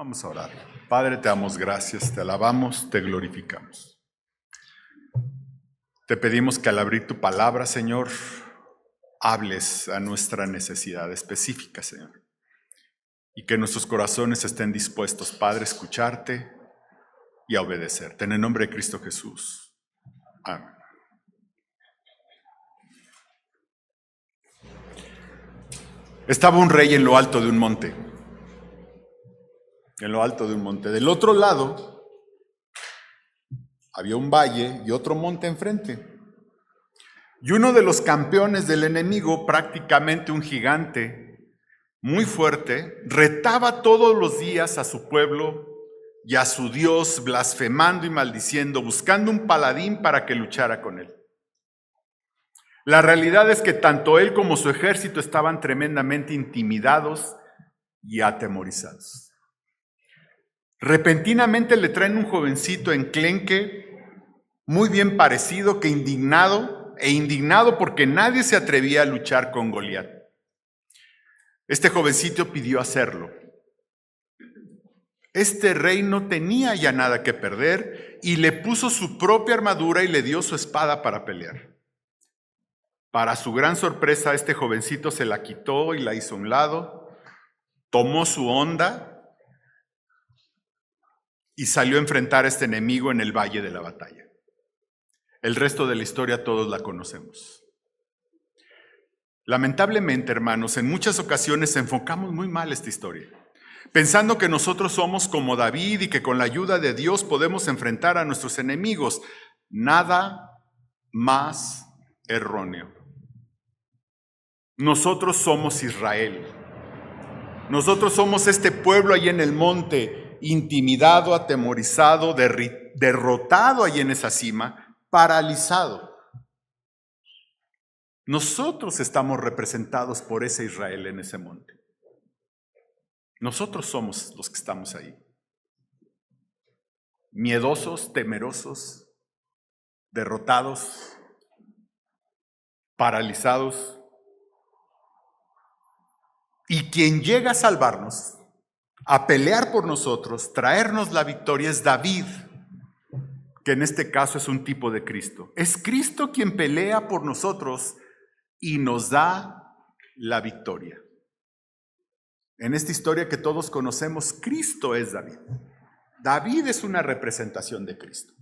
Vamos a orar. Padre, te damos gracias, te alabamos, te glorificamos. Te pedimos que al abrir tu palabra, Señor, hables a nuestra necesidad específica, Señor. Y que nuestros corazones estén dispuestos, Padre, a escucharte y a obedecerte. En el nombre de Cristo Jesús. Amén. Estaba un rey en lo alto de un monte. En lo alto de un monte. Del otro lado había un valle y otro monte enfrente. Y uno de los campeones del enemigo, prácticamente un gigante muy fuerte, retaba todos los días a su pueblo y a su Dios, blasfemando y maldiciendo, buscando un paladín para que luchara con él. La realidad es que tanto él como su ejército estaban tremendamente intimidados y atemorizados. Repentinamente le traen un jovencito enclenque, muy bien parecido, que indignado porque nadie se atrevía a luchar con Goliat. Este jovencito pidió hacerlo. Este rey no tenía ya nada que perder y le puso su propia armadura y le dio su espada para pelear. Para su gran sorpresa, este jovencito se la quitó y la hizo a un lado, tomó su honda y salió a enfrentar a este enemigo en el valle de la batalla. El resto de la historia todos la conocemos. Lamentablemente, hermanos, en muchas ocasiones enfocamos muy mal esta historia, pensando que nosotros somos como David y que con la ayuda de Dios podemos enfrentar a nuestros enemigos. Nada más erróneo. Nosotros somos Israel. Nosotros somos este pueblo ahí en el monte, intimidado, atemorizado, derrotado ahí en esa cima, paralizado. Nosotros estamos representados por ese Israel en ese monte. Nosotros somos los que estamos ahí. Miedosos, temerosos, derrotados, paralizados. Y quien llega a salvarnos, a pelear por nosotros, traernos la victoria es David, que en este caso es un tipo de Cristo. Es Cristo quien pelea por nosotros y nos da la victoria. En esta historia que todos conocemos, Cristo es David. David es una representación de Cristo.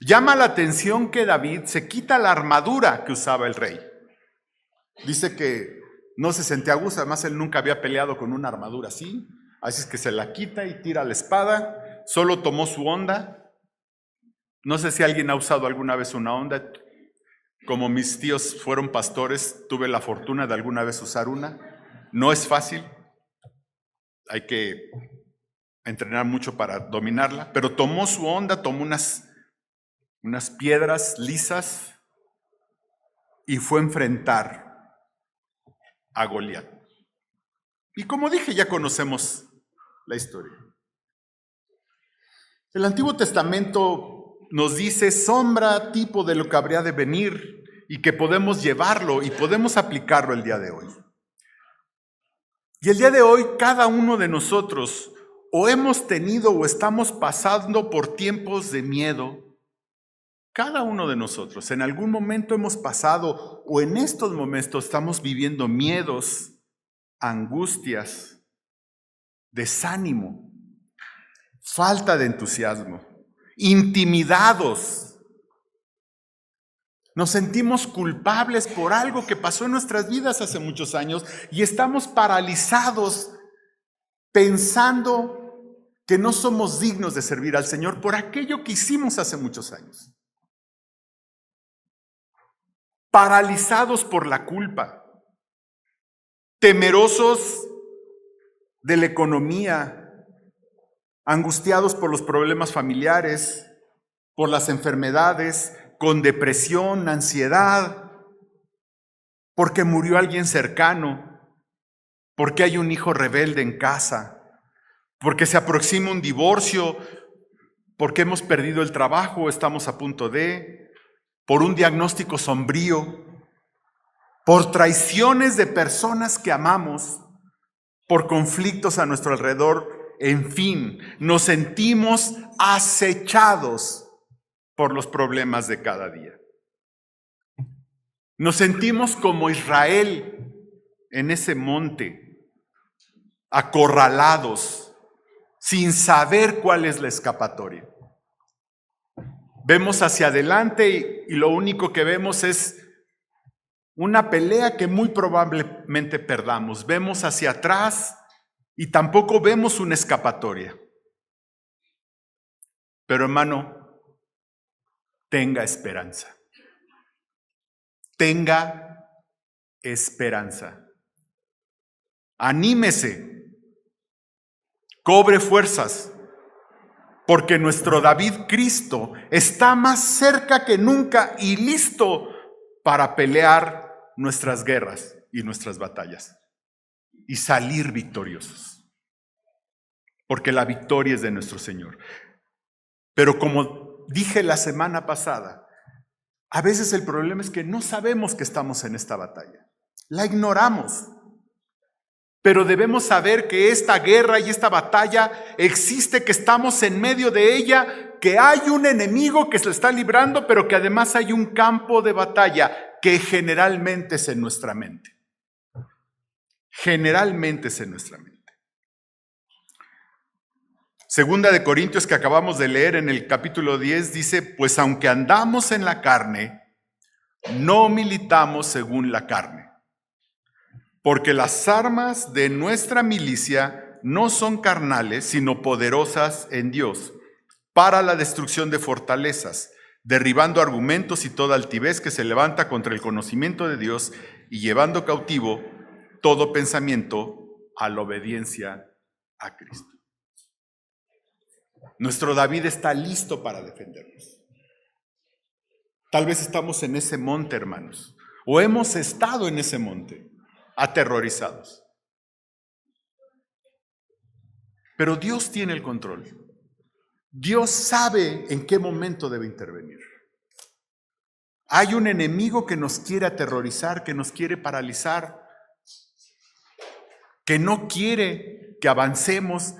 Llama la atención que David se quita la armadura que usaba el rey. Dice que no se sentía a gusto, además él nunca había peleado con una armadura así. Así es que se la quita y tira la espada, solo tomó su honda. No sé si alguien ha usado alguna vez una honda. Como mis tíos fueron pastores, tuve la fortuna de alguna vez usar una. No es fácil, hay que entrenar mucho para dominarla, pero tomó su honda, tomó unas piedras lisas y fue a enfrentar a Goliat. Y como dije, ya conocemos la historia. El Antiguo Testamento nos dice sombra, tipo de lo que habría de venir y que podemos llevarlo y podemos aplicarlo el día de hoy. Y el día de hoy cada uno de nosotros o hemos tenido o estamos pasando por tiempos de miedo. Cada uno de nosotros en algún momento hemos pasado o en estos momentos estamos viviendo miedos, angustias, desánimo, falta de entusiasmo, intimidados. Nos sentimos culpables por algo que pasó en nuestras vidas hace muchos años y estamos paralizados pensando que no somos dignos de servir al Señor por aquello que hicimos hace muchos años. Paralizados por la culpa, temerosos de la economía, angustiados por los problemas familiares, por las enfermedades, con depresión, ansiedad, porque murió alguien cercano, porque hay un hijo rebelde en casa, porque se aproxima un divorcio, porque hemos perdido el trabajo, estamos a punto de, por un diagnóstico sombrío, por traiciones de personas que amamos, por conflictos a nuestro alrededor, en fin, nos sentimos acechados por los problemas de cada día. Nos sentimos como Israel en ese monte, acorralados, sin saber cuál es la escapatoria. Vemos hacia adelante y lo único que vemos es una pelea que muy probablemente perdamos. Vemos hacia atrás y tampoco vemos una escapatoria. Pero hermano, tenga esperanza. Tenga esperanza. Anímese. Cobre fuerzas. Porque nuestro David Cristo está más cerca que nunca y listo para pelear nuestras guerras y nuestras batallas y salir victoriosos. Porque la victoria es de nuestro Señor. Pero como dije la semana pasada, a veces el problema es que no sabemos que estamos en esta batalla. La ignoramos. Pero debemos saber que esta guerra y esta batalla existe, que estamos en medio de ella, que hay un enemigo que se está librando, pero que además hay un campo de batalla que generalmente es en nuestra mente. Generalmente es en nuestra mente. Segunda de Corintios, que acabamos de leer en el capítulo 10, dice: pues aunque andamos en la carne, no militamos según la carne. Porque las armas de nuestra milicia no son carnales, sino poderosas en Dios, para la destrucción de fortalezas, derribando argumentos y toda altivez que se levanta contra el conocimiento de Dios y llevando cautivo todo pensamiento a la obediencia a Cristo. Nuestro David está listo para defendernos. Tal vez estamos en ese monte, hermanos, o hemos estado en ese monte, aterrorizados. Pero Dios tiene el control. Dios sabe en qué momento debe intervenir. Hay un enemigo que nos quiere aterrorizar, que nos quiere paralizar, que no quiere que avancemos,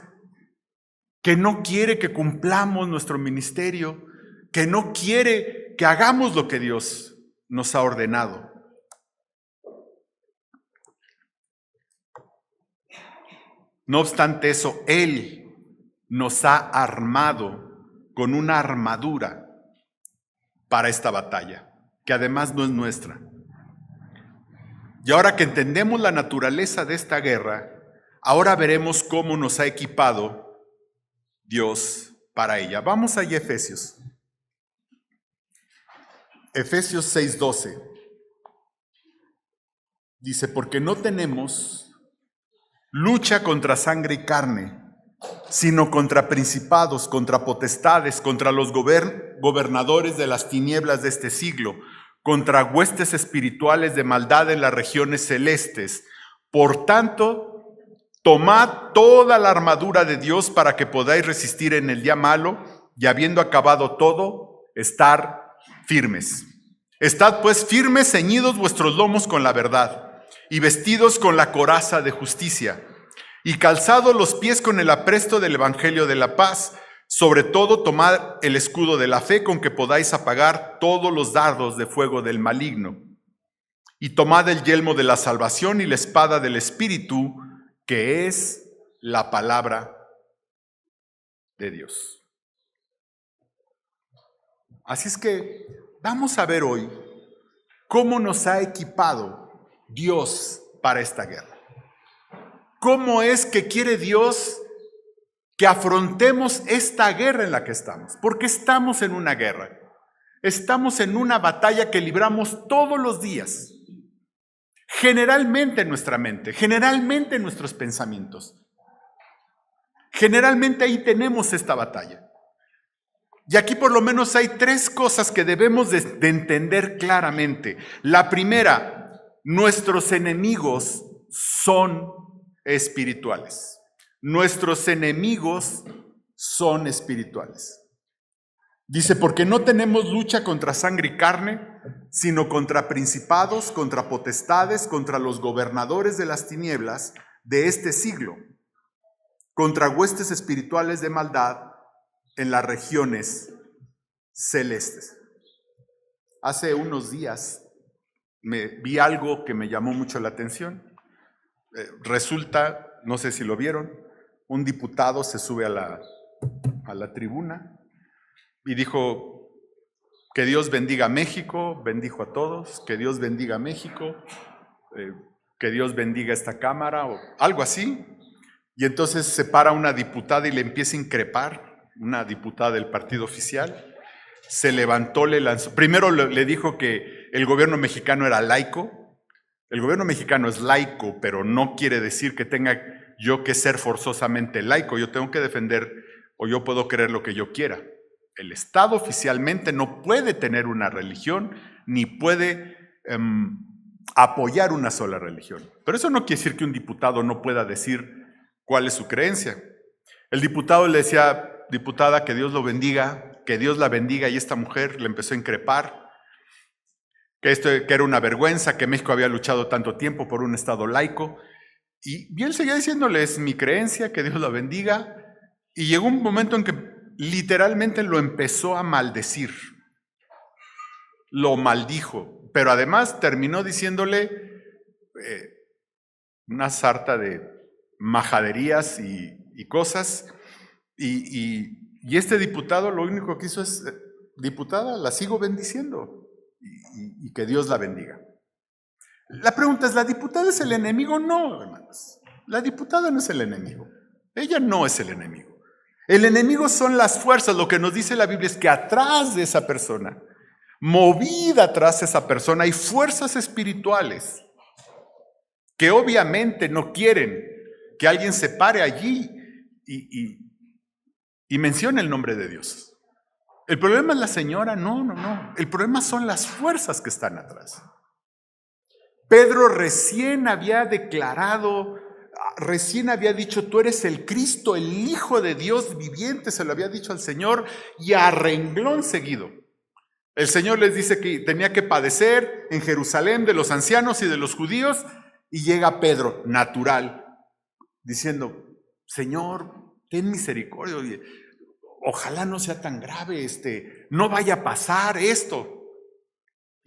que no quiere que cumplamos nuestro ministerio, que no quiere que hagamos lo que Dios nos ha ordenado. No obstante eso, Él nos ha armado con una armadura para esta batalla, que además no es nuestra. Y ahora que entendemos la naturaleza de esta guerra, ahora veremos cómo nos ha equipado Dios para ella. Vamos allá a Efesios. Efesios 6:12. Dice: porque no tenemos lucha contra sangre y carne, sino contra principados, contra potestades, contra los gobernadores de las tinieblas de este siglo, contra huestes espirituales de maldad en las regiones celestes. Por tanto, tomad toda la armadura de Dios para que podáis resistir en el día malo, y habiendo acabado todo, estar firmes. Estad pues firmes, ceñidos vuestros lomos con la verdad, y vestidos con la coraza de justicia, y calzados los pies con el apresto del evangelio de la paz. Sobre todo, tomad el escudo de la fe, con que podáis apagar todos los dardos de fuego del maligno. Y tomad el yelmo de la salvación y la espada del Espíritu, que es la palabra de Dios. Así es que vamos a ver hoy cómo nos ha equipado Dios para esta guerra. ¿Cómo es que quiere Dios que afrontemos esta guerra en la que estamos? Porque estamos en una guerra. Estamos en una batalla que libramos todos los días. Generalmente en nuestra mente, generalmente en nuestros pensamientos. Generalmente ahí tenemos esta batalla. Y aquí por lo menos hay tres cosas que debemos de entender claramente. La primera: nuestros enemigos son espirituales. Nuestros enemigos son espirituales. Dice: porque no tenemos lucha contra sangre y carne, sino contra principados, contra potestades, contra los gobernadores de las tinieblas de este siglo, contra huestes espirituales de maldad en las regiones celestes. Hace unos días vi algo que me llamó mucho la atención. Resulta, no sé si lo vieron, un diputado se sube a la tribuna y dijo: que Dios bendiga a México, bendijo a todos, que Dios bendiga a México, que Dios bendiga esta Cámara, o algo así. Y entonces se para una diputada y le empieza a increpar, una diputada del partido oficial. Se levantó, le lanzó. Primero le dijo que el gobierno mexicano era laico. El gobierno mexicano es laico, pero no quiere decir que tenga yo que ser forzosamente laico. Yo tengo que defender, o yo puedo creer lo que yo quiera. El Estado oficialmente no puede tener una religión, ni puede apoyar una sola religión. Pero eso no quiere decir que un diputado no pueda decir cuál es su creencia. El diputado le decía: diputada, que Dios lo bendiga, que Dios la bendiga, y esta mujer le empezó a increpar, que era una vergüenza, que México había luchado tanto tiempo por un Estado laico, y él seguía diciéndole: es mi creencia, que Dios la bendiga, y llegó un momento en que literalmente lo empezó a maldecir, lo maldijo, pero además terminó diciéndole una sarta de majaderías y cosas, y este diputado lo único que hizo es: diputada, la sigo bendiciendo, y que Dios la bendiga. La pregunta es: ¿la diputada es el enemigo? No, hermanos, la diputada no es el enemigo, ella no es el enemigo. El enemigo son las fuerzas. Lo que nos dice la Biblia es que atrás de esa persona, movida atrás de esa persona, hay fuerzas espirituales que obviamente no quieren que alguien se pare allí y mencione el nombre de Dios. El problema es la señora, no. El problema son las fuerzas que están atrás. Pedro recién había declarado, recién había dicho: tú eres el Cristo, el Hijo de Dios viviente, se lo había dicho al Señor, y a renglón seguido el Señor les dice que tenía que padecer en Jerusalén de los ancianos y de los judíos, y llega Pedro, natural, diciendo: Señor, ten misericordia, oye, ojalá no sea tan grave, no vaya a pasar esto.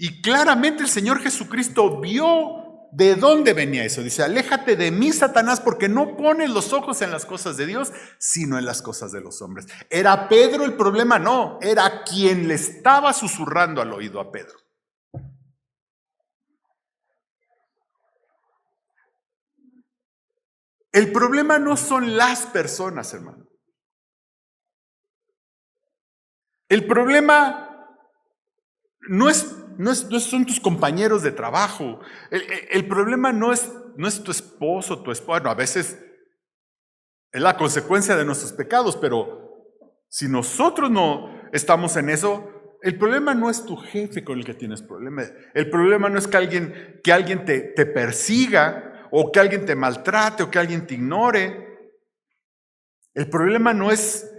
Y claramente el Señor Jesucristo vio de dónde venía eso. Dice: aléjate de mí, Satanás, porque no pones los ojos en las cosas de Dios, sino en las cosas de los hombres. ¿Era Pedro el problema? No, era quien le estaba susurrando al oído a Pedro. El problema no son las personas, hermano. El problema no son tus compañeros de trabajo. El problema no es tu esposo, tu esposa. Bueno, a veces es la consecuencia de nuestros pecados, pero si nosotros no estamos en eso, el problema no es tu jefe con el que tienes problemas. El problema no es que alguien te persiga, o que alguien te maltrate, o que alguien te ignore. El problema no es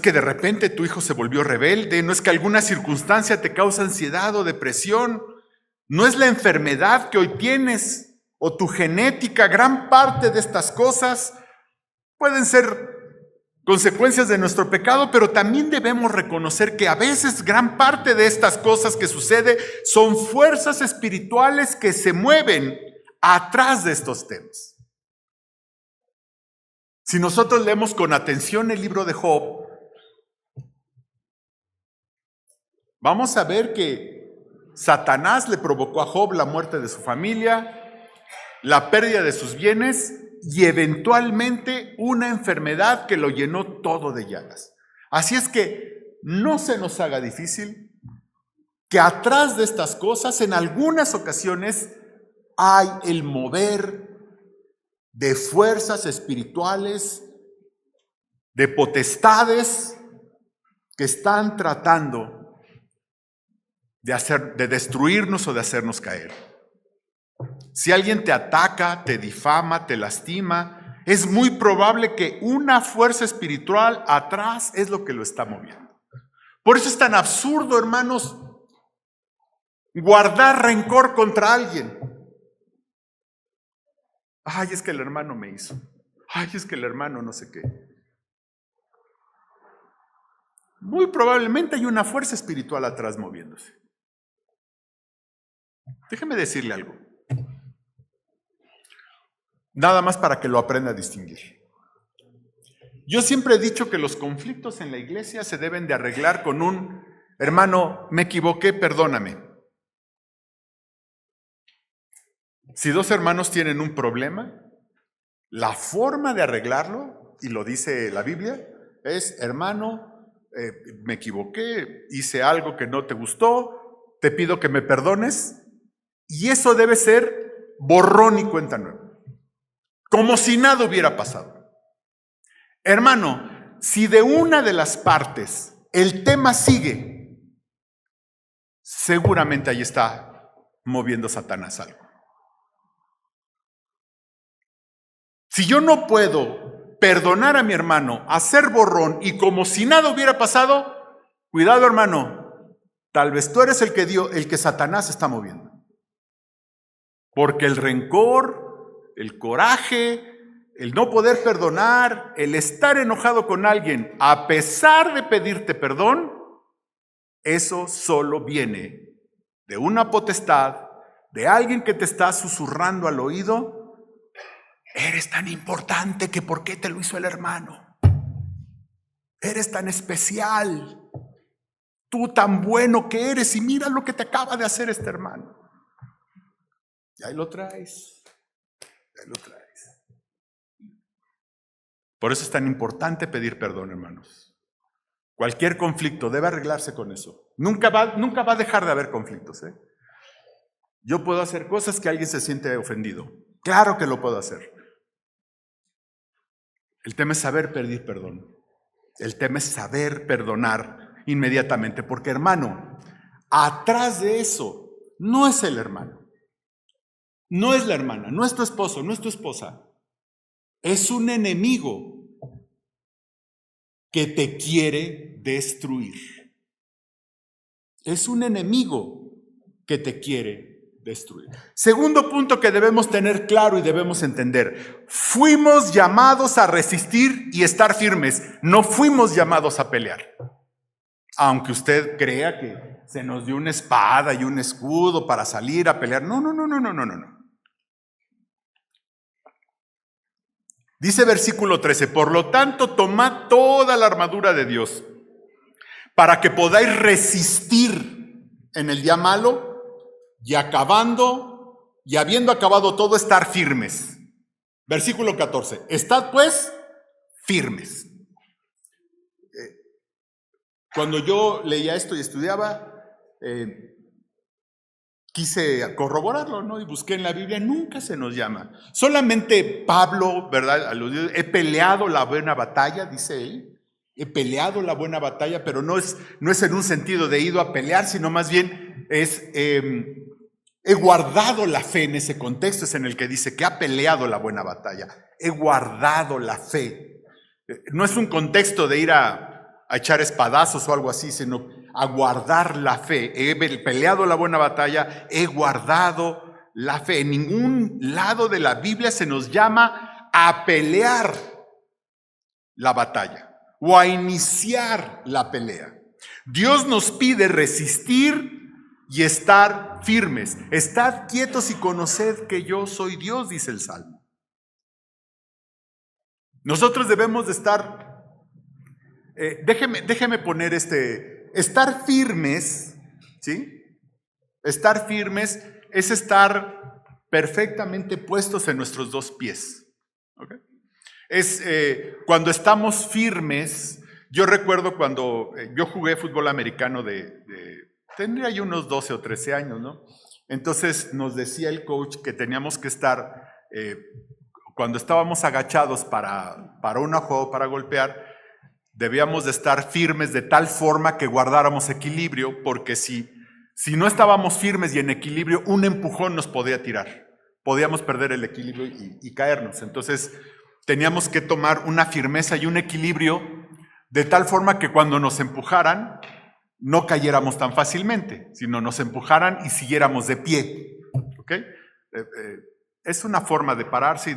que de repente tu hijo se volvió rebelde, no es que alguna circunstancia te causa ansiedad o depresión, no es la enfermedad que hoy tienes o tu genética. Gran parte de estas cosas pueden ser consecuencias de nuestro pecado, pero también debemos reconocer que a veces gran parte de estas cosas que sucede son fuerzas espirituales que se mueven atrás de estos temas. Si nosotros leemos con atención el libro de Job, vamos a ver que Satanás le provocó a Job la muerte de su familia, la pérdida de sus bienes y eventualmente una enfermedad que lo llenó todo de llagas. Así es que no se nos haga difícil que atrás de estas cosas, en algunas ocasiones, hay el mover de fuerzas espirituales, de potestades que están tratando de destruirnos o de hacernos caer. Si alguien te ataca, te difama, te lastima, es muy probable que una fuerza espiritual atrás es lo que lo está moviendo. Por eso es tan absurdo, hermanos, guardar rencor contra alguien. Ay, es que el hermano me hizo. Ay, es que el hermano no sé qué. Muy probablemente hay una fuerza espiritual atrás moviéndose. Déjeme decirle algo. Nada más para que lo aprenda a distinguir. Yo siempre he dicho que los conflictos en la iglesia se deben de arreglar con un hermano, me equivoqué, perdóname. Si dos hermanos tienen un problema, la forma de arreglarlo, y lo dice la Biblia, es, hermano, me equivoqué, hice algo que no te gustó, te pido que me perdones, y eso debe ser borrón y cuenta nueva, como si nada hubiera pasado. Hermano, si de una de las partes el tema sigue, seguramente ahí está moviendo Satanás algo. Si yo no puedo perdonar a mi hermano, hacer borrón y como si nada hubiera pasado, cuidado, hermano, tal vez tú eres el que Satanás está moviendo. Porque el rencor, el coraje, el no poder perdonar, el estar enojado con alguien a pesar de pedirte perdón, eso solo viene de una potestad, de alguien que te está susurrando al oído. Eres tan importante que ¿por qué te lo hizo el hermano? Eres tan especial, tú tan bueno que eres y mira lo que te acaba de hacer este hermano. Y ahí lo traes, ahí lo traes. Por eso es tan importante pedir perdón, hermanos. Cualquier conflicto debe arreglarse con eso. Nunca va a dejar de haber conflictos, ¿eh? Yo puedo hacer cosas que alguien se siente ofendido. Claro que lo puedo hacer. El tema es saber pedir perdón. El tema es saber perdonar inmediatamente. Porque, hermano, atrás de eso no es el hermano. No es la hermana, no es tu esposo, no es tu esposa. Es un enemigo que te quiere destruir. Es un enemigo que te quiere destruir. Segundo punto que debemos tener claro y debemos entender. Fuimos llamados a resistir y estar firmes. No fuimos llamados a pelear. Aunque usted crea que se nos dio una espada y un escudo para salir a pelear. No. Dice versículo 13, por lo tanto, tomad toda la armadura de Dios para que podáis resistir en el día malo y habiendo acabado todo, estar firmes. Versículo 14, estad pues firmes. Cuando yo leía esto y estudiaba, quise corroborarlo, ¿no? Y busqué en la Biblia, nunca se nos llama. Solamente Pablo, ¿verdad? Aludió, he peleado la buena batalla, dice él. He peleado la buena batalla, pero no es en un sentido de ido a pelear, sino más bien es, he guardado la fe en ese contexto, es en el que dice que ha peleado la buena batalla. He guardado la fe. No es un contexto de ir a echar espadazos o algo así, sino a guardar la fe. He peleado la buena batalla, he guardado la fe. En ningún lado de la Biblia se nos llama a pelear la batalla o a iniciar la pelea. Dios nos pide resistir y estar firmes. Estad quietos y conoced que yo soy Dios, dice el Salmo. Nosotros debemos de estar, déjeme poner estar firmes, ¿sí? Estar firmes es estar perfectamente puestos en nuestros dos pies. ¿Okay? Es cuando estamos firmes. Yo recuerdo cuando yo jugué fútbol americano tendría yo unos 12 o 13 años, ¿no? Entonces nos decía el coach que teníamos que estar, cuando estábamos agachados para un juego, para golpear, debíamos de estar firmes de tal forma que guardáramos equilibrio, porque si no estábamos firmes y en equilibrio, un empujón nos podía tirar. Podíamos perder el equilibrio y caernos. Entonces teníamos que tomar una firmeza y un equilibrio de tal forma que cuando nos empujaran, no cayéramos tan fácilmente, sino nos empujaran y siguiéramos de pie. ¿Okay? Es una forma de pararse y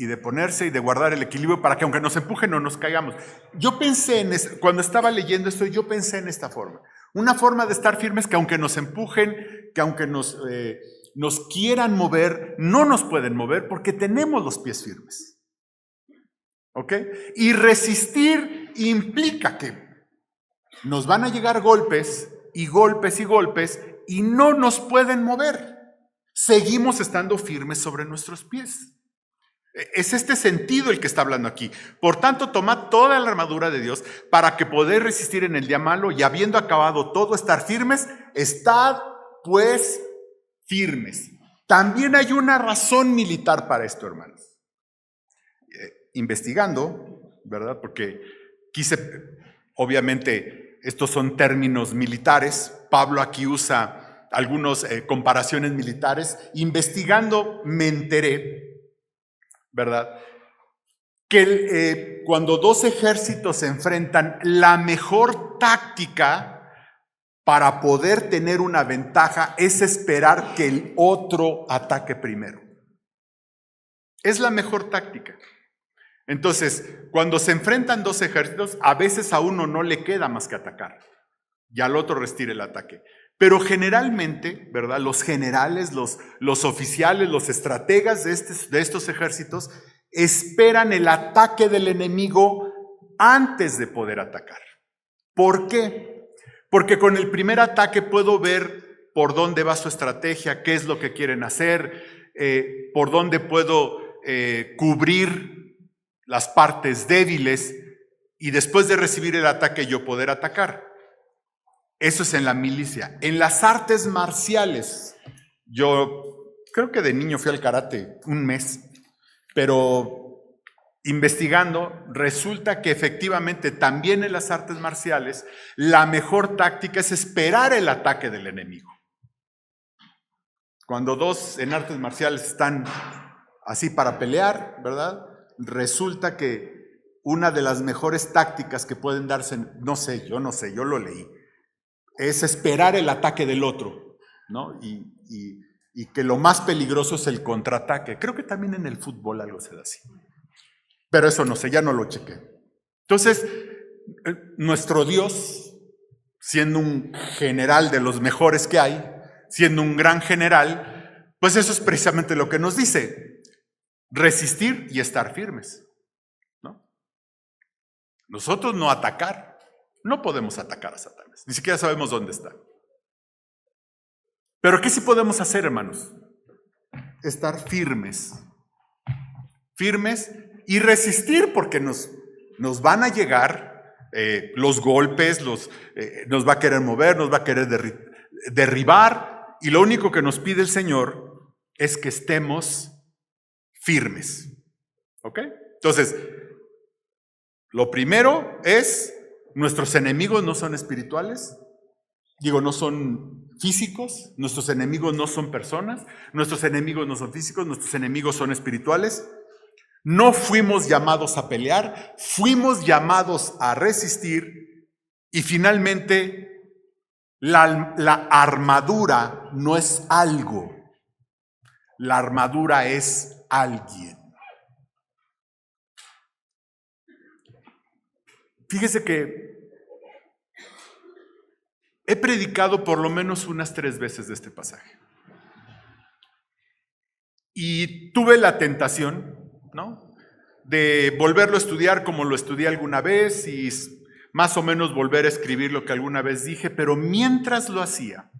de ponerse y de guardar el equilibrio para que aunque nos empujen no nos caigamos. Yo pensé cuando estaba leyendo esto, yo pensé en esta forma. Una forma de estar firmes que aunque nos empujen, que aunque nos quieran mover, no nos pueden mover porque tenemos los pies firmes. ¿Ok? Y resistir implica que nos van a llegar golpes y golpes y golpes y no nos pueden mover. Seguimos estando firmes sobre nuestros pies. Es este sentido el que está hablando aquí. Por tanto, tomad toda la armadura de Dios para que podáis resistir en el día malo y habiendo acabado todo estar firmes, estad pues firmes. También hay una razón militar para esto, hermanos. Investigando, ¿verdad? Porque obviamente, estos son términos militares. Pablo aquí usa algunas comparaciones militares. Investigando me enteré, ¿verdad? Que cuando dos ejércitos se enfrentan, la mejor táctica para poder tener una ventaja es esperar que el otro ataque primero. Es la mejor táctica. Entonces, cuando se enfrentan dos ejércitos, a veces a uno no le queda más que atacar y al otro retira el ataque. Pero generalmente, ¿verdad? Los generales, los oficiales, los estrategas de estos ejércitos esperan el ataque del enemigo antes de poder atacar. ¿Por qué? Porque con el primer ataque puedo ver por dónde va su estrategia, qué es lo que quieren hacer, por dónde puedo cubrir las partes débiles y después de recibir el ataque yo poder atacar. Eso es en la milicia. En las artes marciales, yo creo que de niño fui al karate un mes, pero investigando resulta que efectivamente también en las artes marciales la mejor táctica es esperar el ataque del enemigo. Cuando dos en artes marciales están así para pelear, ¿verdad? Resulta que una de las mejores tácticas que pueden darse, yo lo leí, es esperar el ataque del otro, ¿no? Y que lo más peligroso es el contraataque. Creo que también en el fútbol algo se da así. Pero eso no sé, ya no lo chequé. Entonces, nuestro Dios, siendo un general de los mejores que hay, siendo un gran general, pues eso es precisamente lo que nos dice. Resistir y estar firmes, ¿no? Nosotros no atacar, no podemos atacar a Satanás, ni siquiera sabemos dónde está. Pero ¿qué sí podemos hacer, hermanos? Estar firmes, firmes y resistir porque nos van a llegar los golpes, nos va a querer mover, nos va a querer derribar y lo único que nos pide el Señor es que estemos firmes. ¿Ok? Entonces, lo primero es, nuestros enemigos no son espirituales, no son físicos, nuestros enemigos no son personas, nuestros enemigos no son físicos, nuestros enemigos son espirituales. No fuimos llamados a pelear, fuimos llamados a resistir y finalmente la armadura no es algo, la armadura es alguien. Fíjese que he predicado por lo menos unas 3 veces de este pasaje. Y tuve la tentación, ¿no?, de volverlo a estudiar como lo estudié alguna vez y más o menos volver a escribir lo que alguna vez dije, pero mientras lo hacía,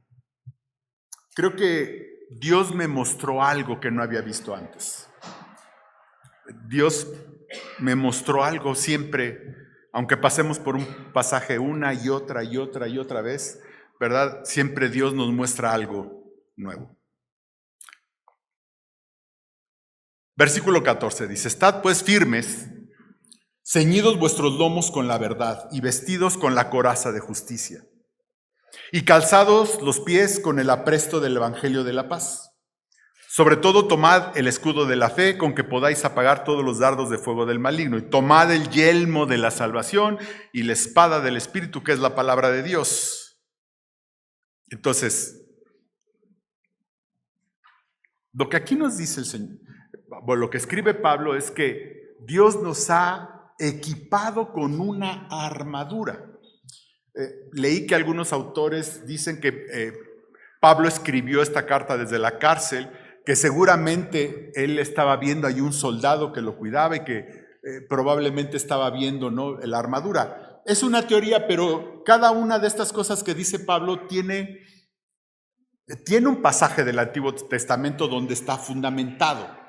creo que Dios me mostró algo que no había visto antes. Dios me mostró algo siempre, aunque pasemos por un pasaje una y otra y otra y otra vez, ¿verdad? Siempre Dios nos muestra algo nuevo. Versículo 14 dice: Estad pues firmes, ceñidos vuestros lomos con la verdad y vestidos con la coraza de justicia, y calzados los pies con el apresto del evangelio de la paz. Sobre todo tomad el escudo de la fe con que podáis apagar todos los dardos de fuego del maligno, y tomad el yelmo de la salvación y la espada del Espíritu, que es la palabra de Dios. Entonces, Lo que aquí nos dice el Señor, bueno, lo que escribe Pablo es que Dios nos ha equipado con una armadura. Leí que algunos autores dicen que Pablo escribió esta carta desde la cárcel, que seguramente él estaba viendo ahí un soldado que lo cuidaba y que probablemente estaba viendo, ¿no?, la armadura. Es una teoría, pero cada una de estas cosas que dice Pablo tiene un pasaje del Antiguo Testamento donde está fundamentado.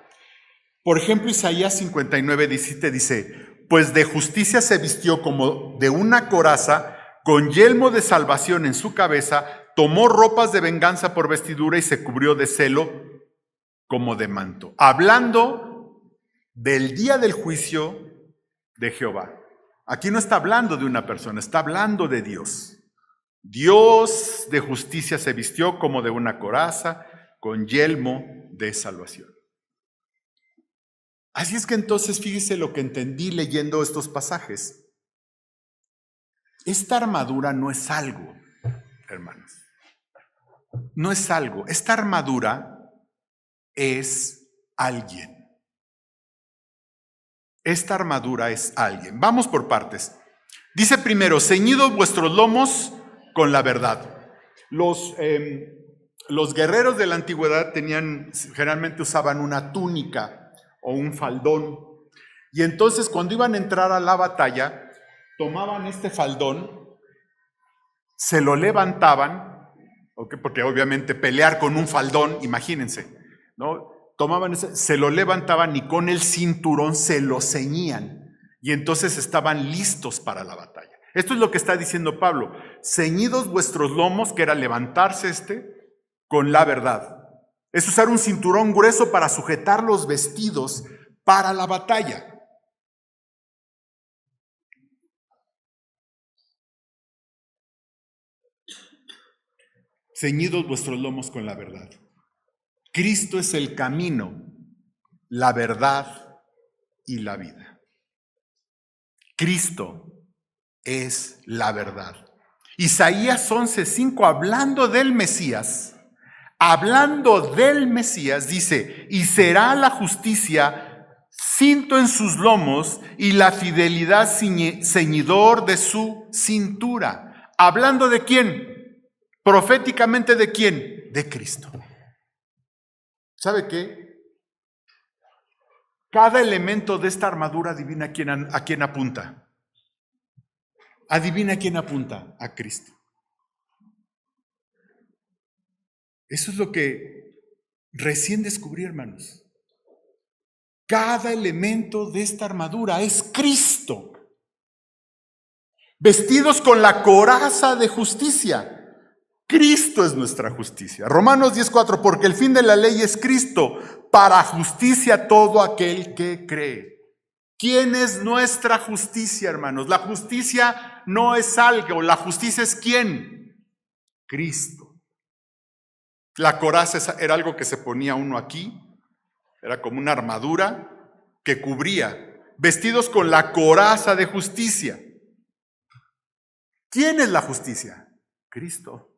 Por ejemplo, Isaías 59:17 dice: pues de justicia se vistió como de una coraza, con yelmo de salvación en su cabeza, tomó ropas de venganza por vestidura y se cubrió de celo como de manto. Hablando del día del juicio de Jehová. Aquí no está hablando de una persona, está hablando de Dios. Dios de justicia se vistió como de una coraza, con yelmo de salvación. Así es que entonces fíjese lo que entendí leyendo estos pasajes. Esta armadura no es algo, hermanos. No es algo. Esta armadura es alguien. Esta armadura es alguien. Vamos por partes. Dice primero: ceñidos vuestros lomos con la verdad. Los guerreros de la antigüedad generalmente usaban una túnica o un faldón. Y entonces cuando iban a entrar a la batalla, tomaban este faldón, se lo levantaban, ¿okay?, porque obviamente pelear con un faldón, imagínense, ¿no? Tomaban se lo levantaban y con el cinturón se lo ceñían. Y entonces estaban listos para la batalla. Esto es lo que está diciendo Pablo: ceñidos vuestros lomos, que era levantarse con la verdad. Es usar un cinturón grueso para sujetar los vestidos para la batalla. Ceñidos vuestros lomos con la verdad. Cristo es el camino, la verdad y la vida. Cristo es la verdad. Isaías 11:5, hablando del Mesías, dice: y será la justicia cinto en sus lomos y la fidelidad ceñidor de su cintura. ¿Hablando de quién? Proféticamente, ¿de quién? De Cristo. ¿Sabe qué? Cada elemento de esta armadura, adivina a quién apunta. Adivina a quién apunta: a Cristo. Eso es lo que recién descubrí, hermanos. Cada elemento de esta armadura es Cristo. Vestidos con la coraza de justicia. Cristo es nuestra justicia. Romanos 10:4, porque el fin de la ley es Cristo, para justicia todo aquel que cree. ¿Quién es nuestra justicia, hermanos? La justicia no es algo, la justicia es ¿quién? Cristo. La coraza era algo que se ponía uno aquí, era como una armadura que cubría, vestidos con la coraza de justicia. ¿Quién es la justicia? Cristo.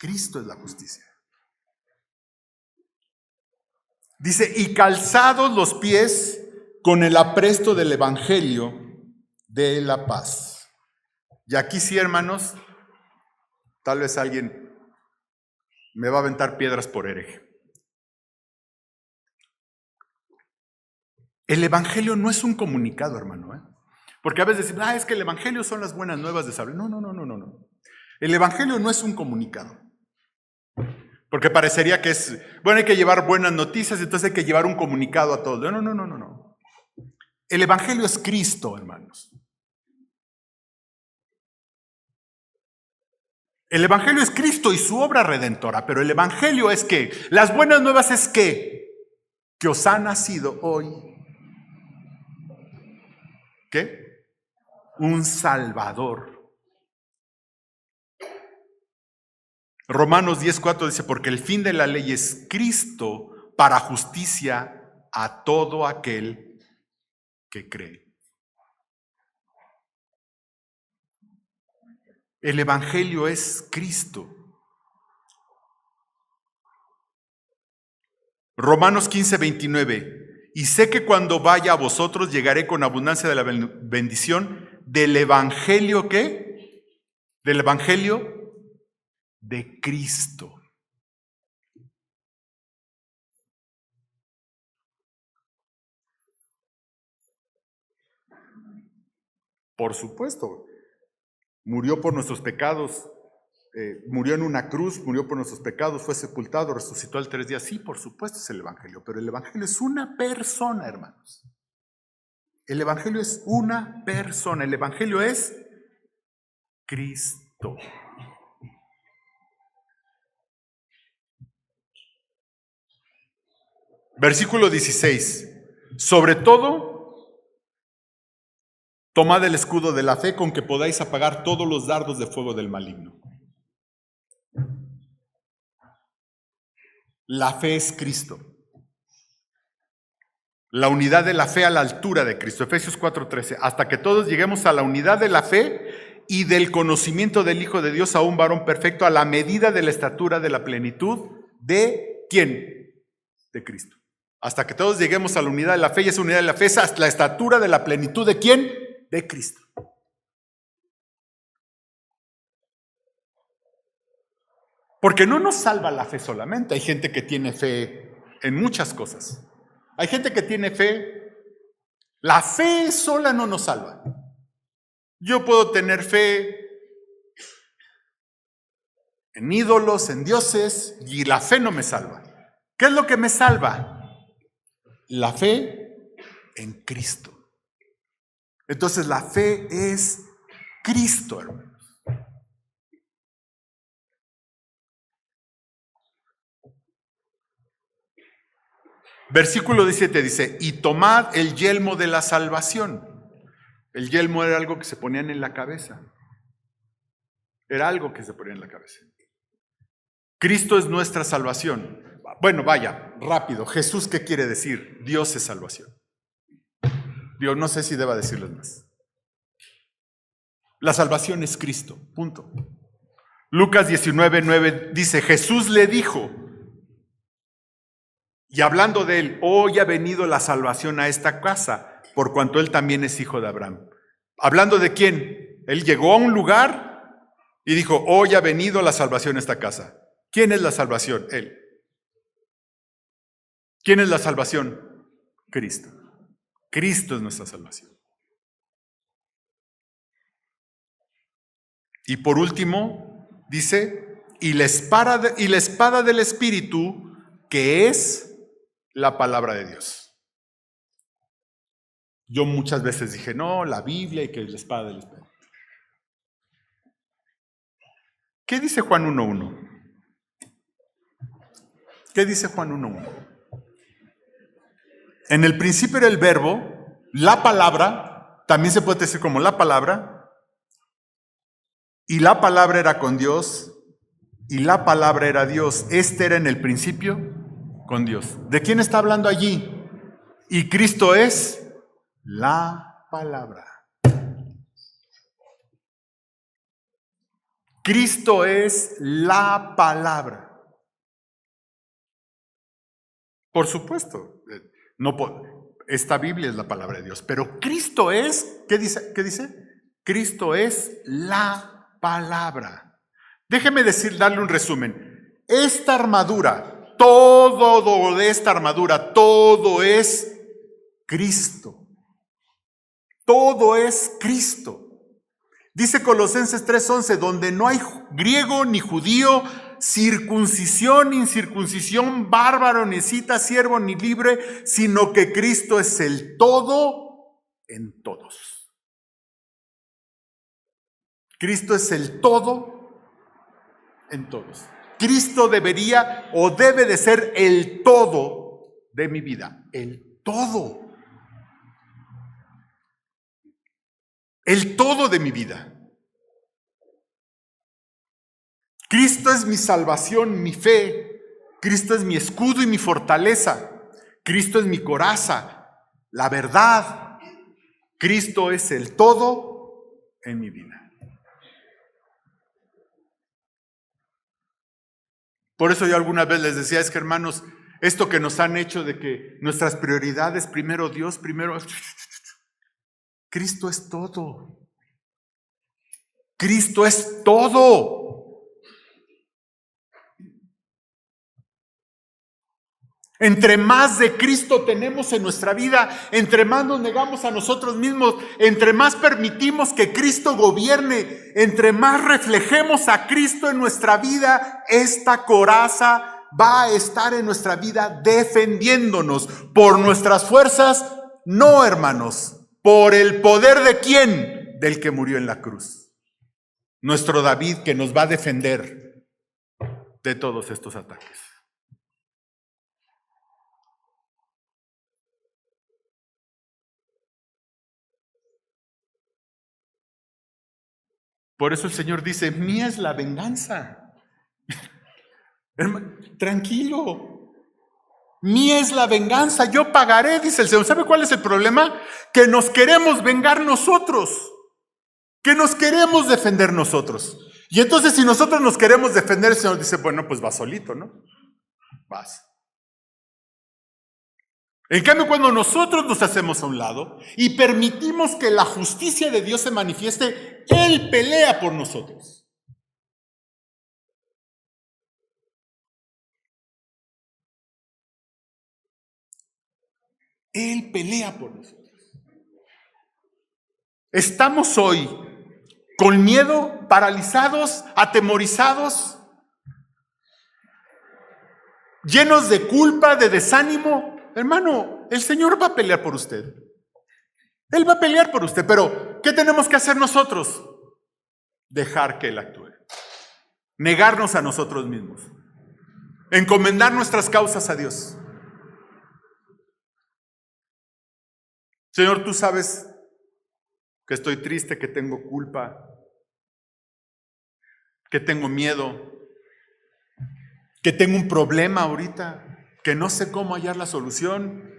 Cristo es la justicia. Dice: y calzados los pies con el apresto del evangelio de la paz. Y aquí sí, hermanos, tal vez alguien me va a aventar piedras por hereje. El evangelio no es un comunicado, hermano, porque a veces decimos: es que el evangelio son las buenas nuevas de salud. No. El evangelio no es un comunicado. Porque parecería que es, bueno, hay que llevar buenas noticias, entonces hay que llevar un comunicado a todos. No. El evangelio es Cristo, hermanos. El evangelio es Cristo y su obra redentora, pero el evangelio es que, las buenas nuevas es que os ha nacido hoy, ¿qué? Un Salvador. Romanos 10:4 dice: porque el fin de la ley es Cristo para justicia a todo aquel que cree. El evangelio es Cristo. Romanos 15:29. Y sé que cuando vaya a vosotros llegaré con abundancia de la bendición del evangelio, ¿qué? Del evangelio de Cristo. Por supuesto, murió por nuestros pecados, murió en una cruz, murió por nuestros pecados, fue sepultado, resucitó al 3 días. Sí, por supuesto es el evangelio, pero el evangelio es una persona, hermanos. El evangelio es una persona, el evangelio es Cristo. Versículo 16. Sobre todo, tomad el escudo de la fe con que podáis apagar todos los dardos de fuego del maligno. La fe es Cristo. La unidad de la fe a la altura de Cristo. Efesios 4:13. Hasta que todos lleguemos a la unidad de la fe y del conocimiento del Hijo de Dios, a un varón perfecto, a la medida de la estatura de la plenitud de ¿quién? De Cristo. Hasta que todos lleguemos a la unidad de la fe, y esa unidad de la fe es hasta la estatura de la plenitud de ¿quién? De Cristo. Porque no nos salva la fe solamente. Hay gente que tiene fe en muchas cosas. Hay gente que tiene fe. La fe sola no nos salva. Yo puedo tener fe en ídolos, en dioses, y la fe no me salva. ¿Qué es lo que me salva? La fe en Cristo. Entonces la fe es Cristo, hermanos. Versículo 17 dice, y tomad el yelmo de la salvación. El yelmo era algo que se ponían en la cabeza. Era algo que se ponía en la cabeza. Cristo es nuestra salvación. Bueno, vaya, rápido. Jesús, ¿qué quiere decir? Dios es salvación. Dios, no sé si deba decirles más. La salvación es Cristo, punto. Lucas 19:9 dice, Jesús le dijo, y hablando de él, hoy ha venido la salvación a esta casa, por cuanto él también es hijo de Abraham. ¿Hablando de quién? Él llegó a un lugar y dijo, hoy ha venido la salvación a esta casa. ¿Quién es la salvación? Él. ¿Quién es la salvación? Cristo. Cristo es nuestra salvación. Y por último, dice, y la espada del Espíritu, que es la palabra de Dios. Yo muchas veces dije, no, la Biblia y que es la espada del Espíritu. ¿Qué dice Juan 1:1? ¿Qué dice Juan 1:1? En el principio era el verbo, la palabra, también se puede decir como la palabra, y la palabra era con Dios, y la palabra era Dios. Este era en el principio con Dios. ¿De quién está hablando allí? Y Cristo es la palabra. Cristo es la palabra. Por supuesto, esta Biblia es la palabra de Dios, pero Cristo es, ¿qué dice? ¿Qué dice? Cristo es la palabra. Déjeme darle un resumen. Esta armadura, todo de esta armadura, todo es Cristo. Todo es Cristo. Dice Colosenses 3:11, donde no hay griego ni judío, circuncisión, incircuncisión, bárbaro, ni cita, siervo, ni libre, sino que Cristo es el todo en todos. Cristo es el todo en todos. Cristo debería o debe de ser el todo de mi vida. El todo. El todo de mi vida. Cristo es mi salvación, mi fe. Cristo es mi escudo y mi fortaleza. Cristo es mi coraza, la verdad. Cristo es el todo en mi vida. Por eso yo alguna vez les decía, es que hermanos, Esto que nos han hecho de que nuestras prioridades, primero Dios, primero... Cristo es todo. Cristo es todo. Entre más de Cristo tenemos en nuestra vida, entre más nos negamos a nosotros mismos, entre más permitimos que Cristo gobierne, entre más reflejemos a Cristo en nuestra vida, esta coraza va a estar en nuestra vida defendiéndonos por nuestras fuerzas. No, hermanos, por el poder ¿de quién? Del que murió en la cruz. Nuestro David, que nos va a defender de todos estos ataques. Por eso el Señor dice, mía es la venganza. Tranquilo. Mía es la venganza, yo pagaré, dice el Señor. ¿Sabe cuál es el problema? Que nos queremos vengar nosotros. Que nos queremos defender nosotros. Y entonces si nosotros nos queremos defender, el Señor dice, bueno, pues vas solito, ¿no? Vas. En cambio, cuando nosotros nos hacemos a un lado y permitimos que la justicia de Dios se manifieste, Él pelea por nosotros. Él pelea por nosotros. Estamos hoy con miedo, paralizados, atemorizados, llenos de culpa, de desánimo. Hermano, el Señor va a pelear por usted. Él va a pelear por usted, pero ¿qué tenemos que hacer nosotros? Dejar que Él actúe. Negarnos a nosotros mismos. Encomendar nuestras causas a Dios. Señor, tú sabes que estoy triste, que tengo culpa, que tengo miedo, que tengo un problema ahorita, que no sé cómo hallar la solución,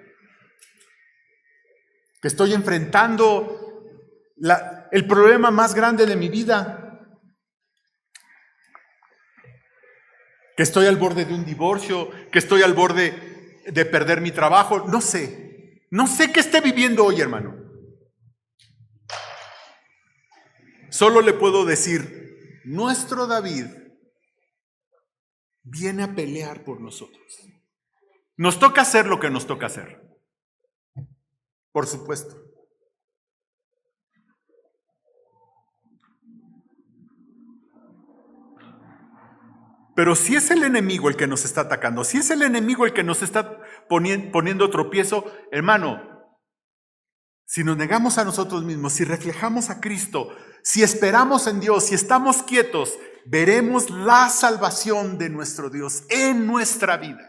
que estoy enfrentando el problema más grande de mi vida, que estoy al borde de un divorcio, que estoy al borde de perder mi trabajo. No sé qué esté viviendo hoy, hermano. Solo le puedo decir, nuestro David viene a pelear por nosotros. Nos toca hacer lo que nos toca hacer. Por supuesto. Pero si es el enemigo el que nos está atacando, si es el enemigo el que nos está poniendo tropiezo, hermano, si nos negamos a nosotros mismos, si reflejamos a Cristo, si esperamos en Dios, si estamos quietos, veremos la salvación de nuestro Dios en nuestra vida.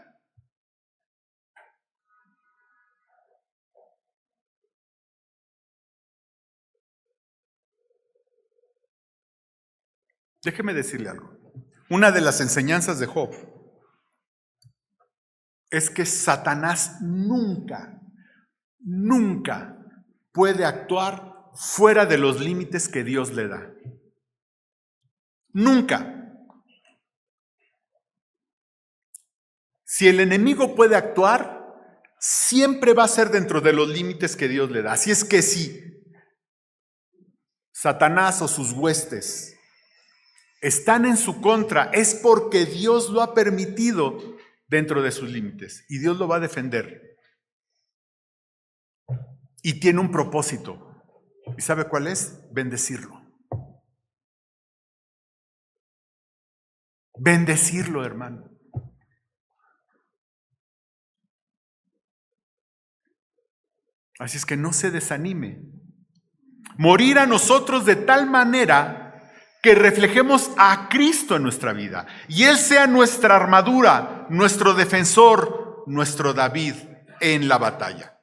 Déjeme decirle algo. Una de las enseñanzas de Job es que Satanás nunca puede actuar fuera de los límites que Dios le da. Nunca. Si el enemigo puede actuar, siempre va a ser dentro de los límites que Dios le da. Así es que si Satanás o sus huestes están en su contra, es porque Dios lo ha permitido dentro de sus límites y Dios lo va a defender. Y tiene un propósito. ¿Y sabe cuál es? Bendecirlo. Bendecirlo, hermano. Así es que no se desanime. Morir a nosotros de tal manera que reflejemos a Cristo en nuestra vida y Él sea nuestra armadura, nuestro defensor, nuestro David en la batalla.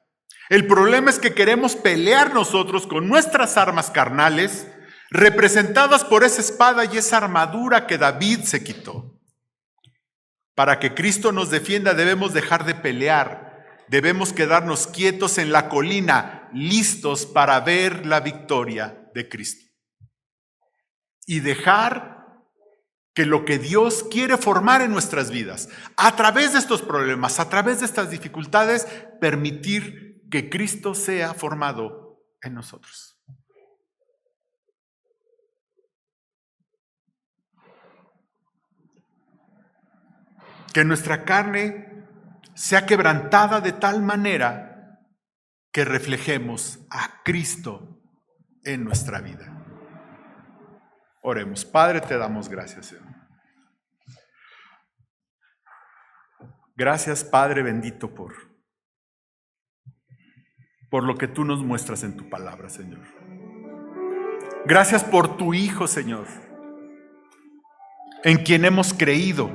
El problema es que queremos pelear nosotros con nuestras armas carnales, representadas por esa espada y esa armadura que David se quitó. Para que Cristo nos defienda debemos dejar de pelear, debemos quedarnos quietos en la colina, listos para ver la victoria de Cristo. Y dejar que lo que Dios quiere formar en nuestras vidas, a través de estos problemas, a través de estas dificultades, permitir que Cristo sea formado en nosotros. Que nuestra carne sea quebrantada de tal manera que reflejemos a Cristo en nuestra vida. Oremos. Padre, te damos gracias, Señor. Gracias, Padre bendito, por lo que tú nos muestras en tu palabra, Señor. Gracias por tu Hijo, Señor, en quien hemos creído,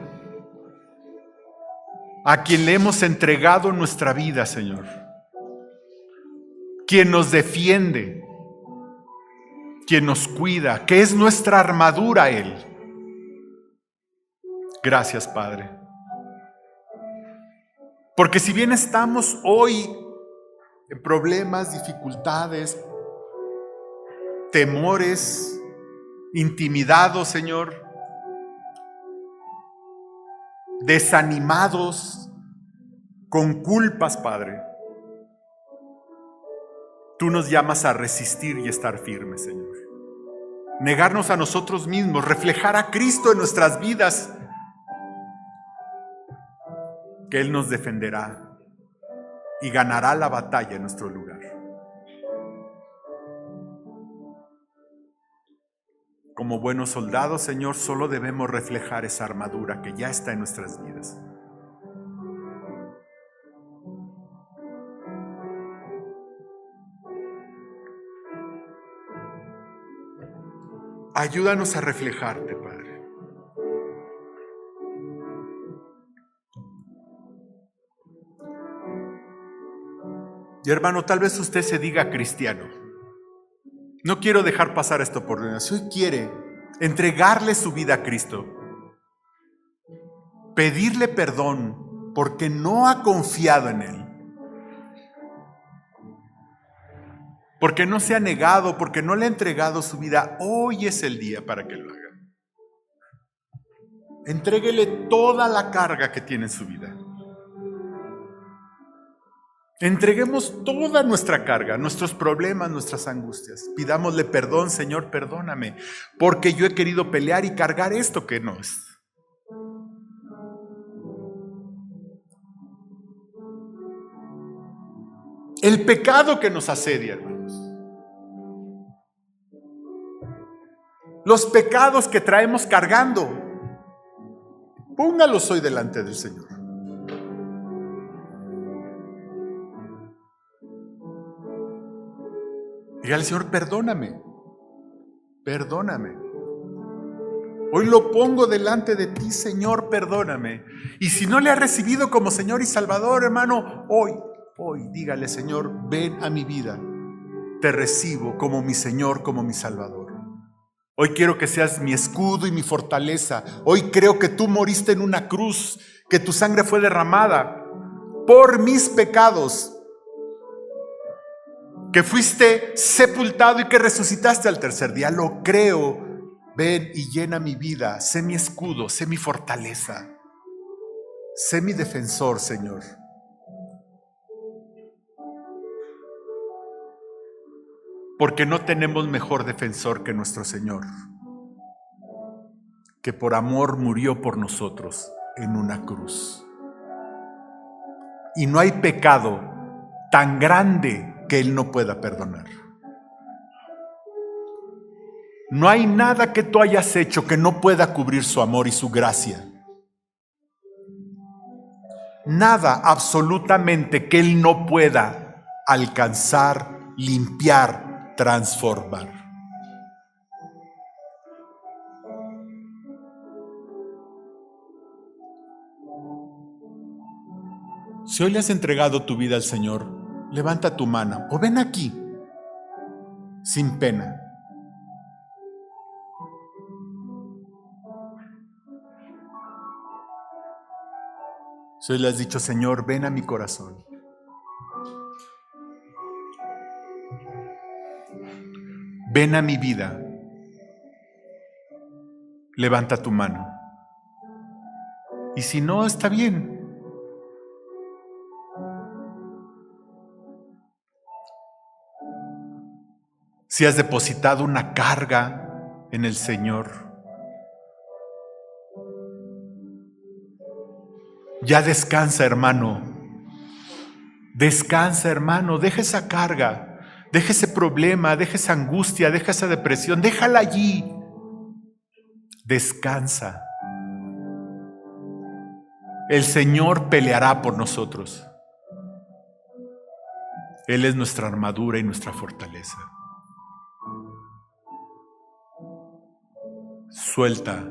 a quien le hemos entregado nuestra vida, Señor, quien nos defiende, quien nos cuida, que es nuestra armadura Él. Gracias, Padre. Porque si bien estamos hoy en problemas, dificultades, temores, intimidados, Señor, desanimados, con culpas, Padre, tú nos llamas a resistir y estar firmes, Señor. Negarnos a nosotros mismos, reflejar a Cristo en nuestras vidas, que Él nos defenderá y ganará la batalla en nuestro lugar. Como buenos soldados, Señor, solo debemos reflejar esa armadura que ya está en nuestras vidas. Ayúdanos a reflejarte, Padre. Y hermano, tal vez usted se diga cristiano. No quiero dejar pasar esta oportunidad. Si hoy quiere entregarle su vida a Cristo, pedirle perdón porque no ha confiado en Él, porque no se ha negado, porque no le ha entregado su vida, hoy es el día para que lo haga. Entréguele toda la carga que tiene en su vida. Entreguemos toda nuestra carga, nuestros problemas, nuestras angustias. Pidámosle perdón, Señor, perdóname, porque yo he querido pelear y cargar esto que no es. El pecado que nos asedia, hermanos. Los pecados que traemos cargando, póngalos hoy delante del Señor. Dígale, Señor, perdóname, perdóname. Hoy lo pongo delante de ti, Señor, perdóname. Y si no le ha recibido como Señor y Salvador, hermano, hoy, dígale, Señor, ven a mi vida. Te recibo como mi Señor, como mi Salvador. Hoy quiero que seas mi escudo y mi fortaleza. Hoy creo que tú moriste en una cruz, que tu sangre fue derramada por mis pecados, que fuiste sepultado y que resucitaste al tercer día. Lo creo. Ven y llena mi vida. Sé mi escudo, sé mi fortaleza. Sé mi defensor, Señor. Porque no tenemos mejor defensor que nuestro Señor, que por amor murió por nosotros en una cruz. Y no hay pecado tan grande que Él no pueda perdonar. No hay nada que tú hayas hecho que no pueda cubrir su amor y su gracia. Nada, absolutamente, que Él no pueda alcanzar, limpiar, transformar. Si hoy le has entregado tu vida al Señor, levanta tu mano o ven aquí, sin pena. Si hoy le has dicho, Señor, ven a mi corazón. Ven a mi vida. Levanta tu mano. Y si no, está bien. Si has depositado una carga en el Señor, ya descansa, hermano. Descansa, hermano. Deja esa carga, deja ese problema, deja esa angustia, deja esa depresión, déjala allí. Descansa. El Señor peleará por nosotros. Él es nuestra armadura y nuestra fortaleza. Suelta.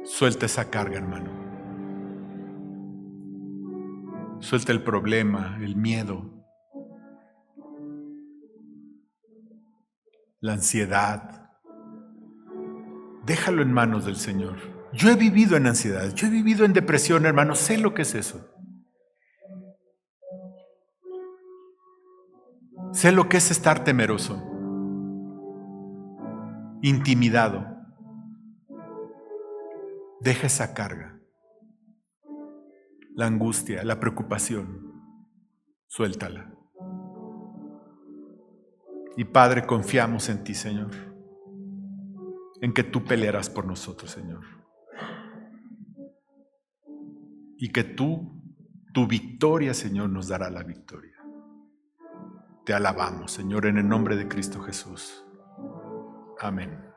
Suelta esa carga, hermano. Suelta el problema, el miedo, la ansiedad. Déjalo en manos del Señor. Yo he vivido en ansiedad, yo he vivido en depresión, hermano. Sé lo que es eso. Sé lo que es estar temeroso, intimidado. Deja esa carga, la angustia, la preocupación. Suéltala. Y Padre, confiamos en ti, Señor, en que tú pelearás por nosotros, Señor. Y que tu victoria, Señor, nos dará la victoria. Te alabamos, Señor, en el nombre de Cristo Jesús. Amén.